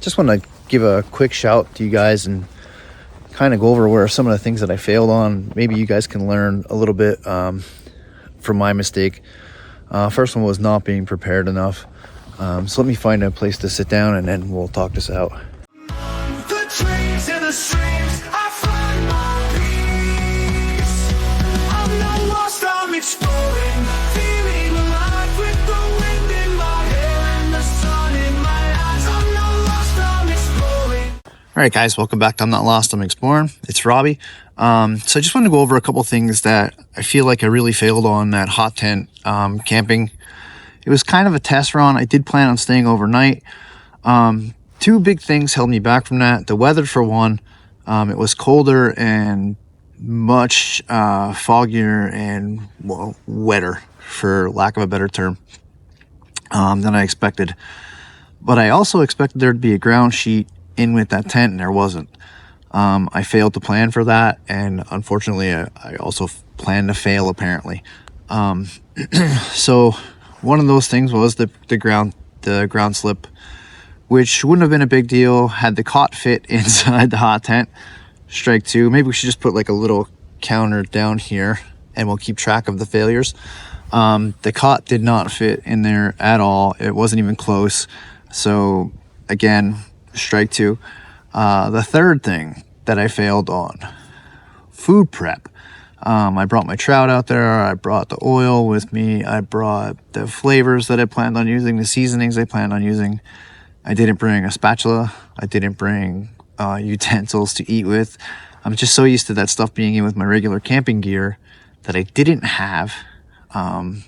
Just want to give a quick shout to you guys and kind of go over where some of the things that I failed on. Maybe you guys can learn a little bit from my mistake. First one was not being prepared enough. So let me find a place to sit down and then we'll talk this out. The dreams and the streams, I find my peace. I'm not lost, I'm exploring, feeling alive with the wind in my hair and the sun in my eyes. I'm not lost, I'm exploring. All right, guys, welcome back to I'm Not Lost, I'm Exploring. It's Robbie. So I just want to go over a couple things that I feel like I really failed on that hot tent camping. It was kind of a test run. I did plan on staying overnight. Two big things held me back from that. The weather, for one. It was colder and much foggier and, well, wetter, for lack of a better term, than I expected. But I also expected there to be a ground sheet in with that tent, and there wasn't. I failed to plan for that, and unfortunately, I also planned to fail, apparently. So one of those things was the ground slip, which wouldn't have been a big deal had the cot fit inside the hot tent. Strike two. Maybe we should just put like a little counter down here and we'll keep track of the failures. The cot did not fit in there at all. It wasn't even close. So again, strike two. The third thing that I failed on, food prep. I brought my trout out there. I brought the oil with me. I brought the flavors that I planned on using, the seasonings I planned on using. I didn't bring a spatula. I didn't bring utensils to eat with. I'm just so used to that stuff being in with my regular camping gear that I didn't have. And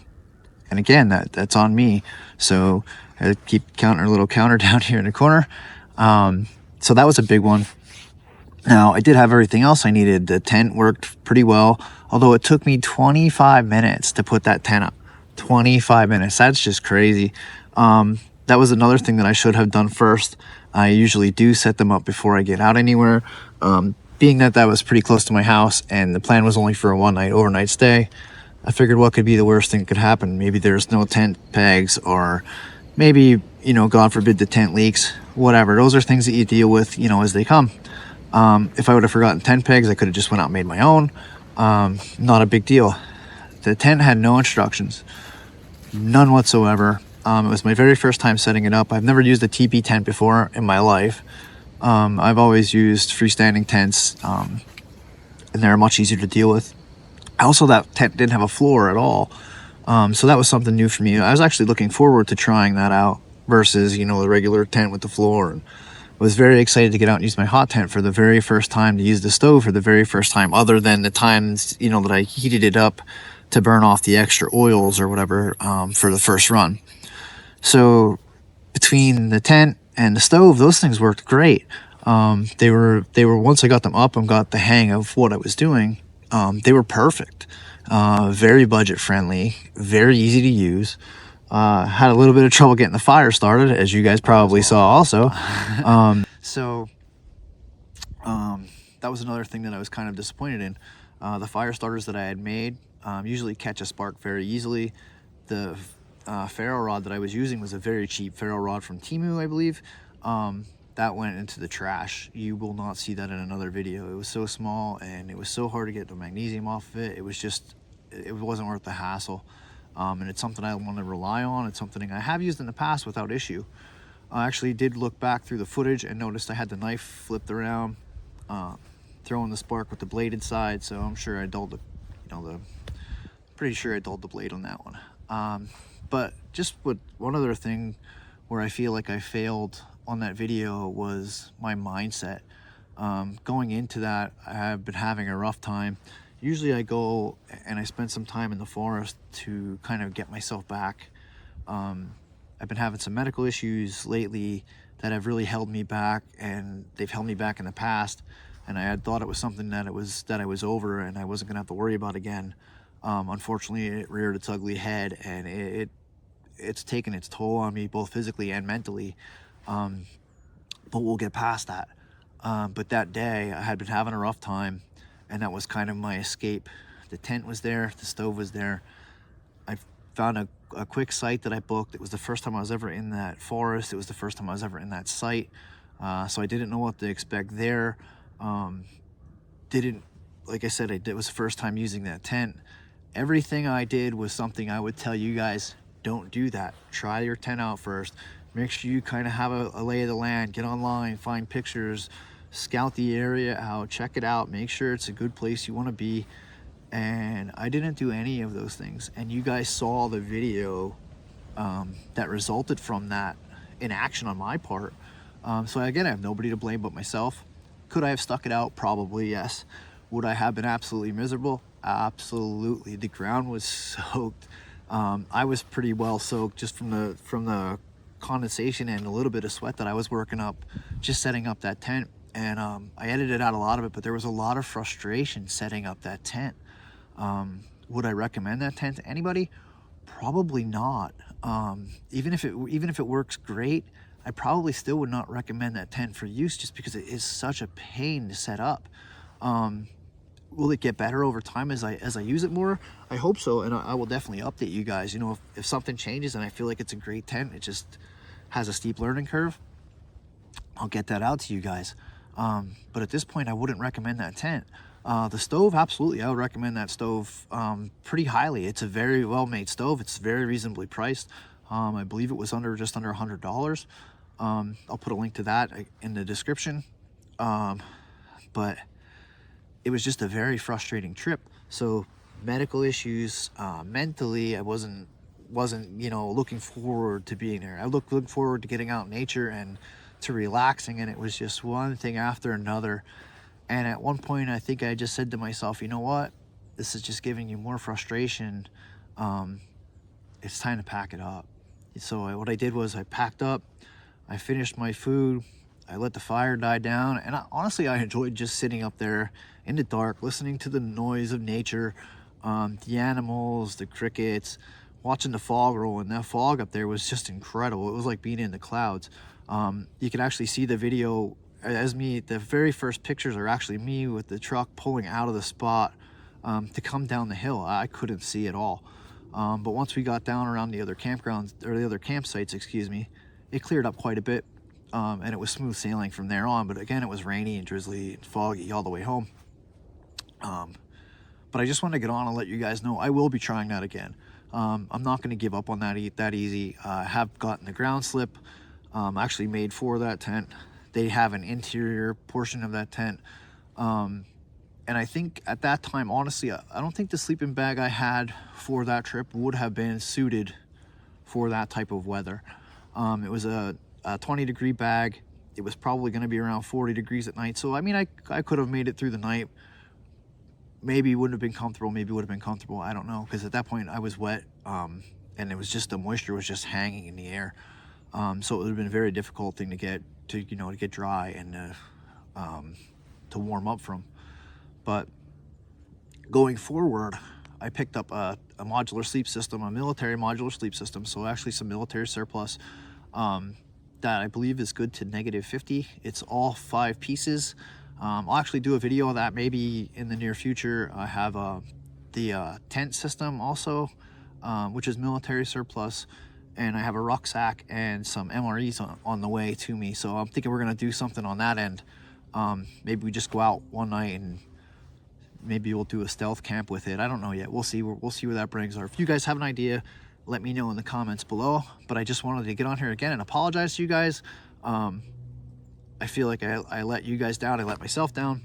again, that's on me. So I keep counting a little counter down here in the corner. So that was a big one. Now, I did have everything else I needed. The tent worked pretty well, although it took me 25 minutes to put that tent up. 25 minutes. That's just crazy. That was another thing that I should have done first. I usually do set them up before I get out anywhere. Being that was pretty close to my house and the plan was only for a one-night overnight stay, I figured what could be the worst thing that could happen. Maybe there's no tent pegs, or maybe, God forbid, the tent leaks, whatever. Those are things that you deal with, as they come. If I would have forgotten tent pegs, I could have just went out and made my own. Not a big deal. The tent had no instructions, none whatsoever. It was my very first time setting it up. I've never used a TP tent before in my life. I've always used freestanding tents, and they're much easier to deal with. Also, that tent didn't have a floor at all. So that was something new for me. I was actually looking forward to trying that out versus, the regular tent with the floor. And was very excited to get out and use my hot tent for the very first time, to use the stove for the very first time, other than the times, that I heated it up to burn off the extra oils or whatever, for the first run. So between the tent and the stove, those things worked great. They were once I got them up and got the hang of what I was doing, they were perfect. Very budget friendly, very easy to use. Had a little bit of trouble getting the fire started, as you guys probably saw also. So that was another thing that I was kind of disappointed in. The fire starters that I had made usually catch a spark very easily. The ferro rod that I was using was a very cheap ferro rod from Temu, I believe. That went into the trash. You will not see that in another video. It was so small and it was so hard to get the magnesium off of it. It wasn't worth the hassle. And it's something I want to rely on. It's something I have used in the past without issue. I actually did look back through the footage and noticed I had the knife flipped around, throwing the spark with the bladed side. So I'm sure I dulled pretty sure I dulled the blade on that one. But just one other thing where I feel like I failed on that video was my mindset. Going into that, I have been having a rough time. Usually I go and I spend some time in the forest to kind of get myself back. I've been having some medical issues lately that have really held me back, and they've held me back in the past. And I had thought it was something that I was over and I wasn't gonna have to worry about again. Unfortunately, it reared its ugly head, and it's taken its toll on me, both physically and mentally. But we'll get past that. But that day I had been having a rough time, and that was kind of my escape. The tent was there, the stove was there. I found a quick site that I booked. It was the first time I was ever in that forest. It was the first time I was ever in that site. So I didn't know what to expect there. Didn't, like I said, it was the first time using that tent. Everything I did was something I would tell you guys, don't do that. Try your tent out first. Make sure you kind of have a lay of the land. Get online, find pictures, scout the area out, check it out, make sure it's a good place you want to be. And I didn't do any of those things. And you guys saw the video that resulted from that inaction on my part. So again, I have nobody to blame but myself. Could I have stuck it out? Probably, yes. Would I have been absolutely miserable? Absolutely. The ground was soaked. I was pretty well soaked just from the condensation and a little bit of sweat that I was working up just setting up that tent. And I edited out a lot of it, but there was a lot of frustration setting up that tent. Would I recommend that tent to anybody? Probably not. Even if it works great, I probably still would not recommend that tent for use, just because it is such a pain to set up. Will it get better over time as I use it more? I hope so, and I will definitely update you guys. You know, if something changes and I feel like it's a great tent, it just has a steep learning curve, I'll get that out to you guys. But at this point, I wouldn't recommend that tent. The stove, absolutely, I would recommend that stove pretty highly. It's a very well-made stove. It's very reasonably priced. I believe it was just under $100. I'll put a link to that in the description. But it was just a very frustrating trip. So medical issues, mentally, I wasn't looking forward to being there. I looked forward to getting out in nature and to relaxing, and it was just one thing after another. And at one point, I think I just said to myself, you know what? This is just giving you more frustration. It's time to pack it up. So what I did was I packed up, I finished my food, I let the fire die down, and honestly, I enjoyed just sitting up there in the dark, listening to the noise of nature, the animals, the crickets, watching the fog roll. And that fog up there was just incredible. It was like being in the clouds. You can actually see the video as me. The very first pictures are actually me with the truck pulling out of the spot to come down the hill. I couldn't see at all. But once we got down around the other campgrounds, or the other campsites, excuse me, it cleared up quite a bit. And it was smooth sailing from there on. But again, it was rainy and drizzly and foggy all the way home. But I just wanted to get on and let you guys know I will be trying that again. I'm not going to give up on that easy. I have gotten the ground slip actually made for that tent. They have an interior portion of that tent. And I think at that time, honestly, I don't think the sleeping bag I had for that trip would have been suited for that type of weather. It was a 20-degree bag. It was probably going to be around 40 degrees at night. So, I mean, I could have made it through the night. Maybe it wouldn't have been comfortable. Maybe it would have been comfortable. I don't know. Because at that point, I was wet. And it was just, the moisture was just hanging in the air. So it would have been a very difficult thing to get dry and to warm up from. But going forward, I picked up a modular sleep system, a military modular sleep system. So actually some military surplus that I believe is good to -50. It's all 5 pieces. I'll actually do a video of that maybe in the near future. I have the tent system also, which is military surplus. And I have a rucksack and some MREs on the way to me. So I'm thinking we're going to do something on that end. Maybe we just go out one night and maybe we'll do a stealth camp with it. I don't know yet. We'll see where that brings us. If you guys have an idea, let me know in the comments below. But I just wanted to get on here again and apologize to you guys. I feel like I let you guys down. I let myself down.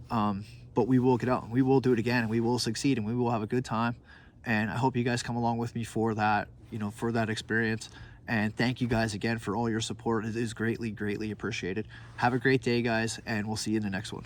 But we will get out and we will do it again, and we will succeed, and we will have a good time. And I hope you guys come along with me for that, for that experience. And thank you guys again for all your support. It is greatly, greatly appreciated. Have a great day, guys, and we'll see you in the next one.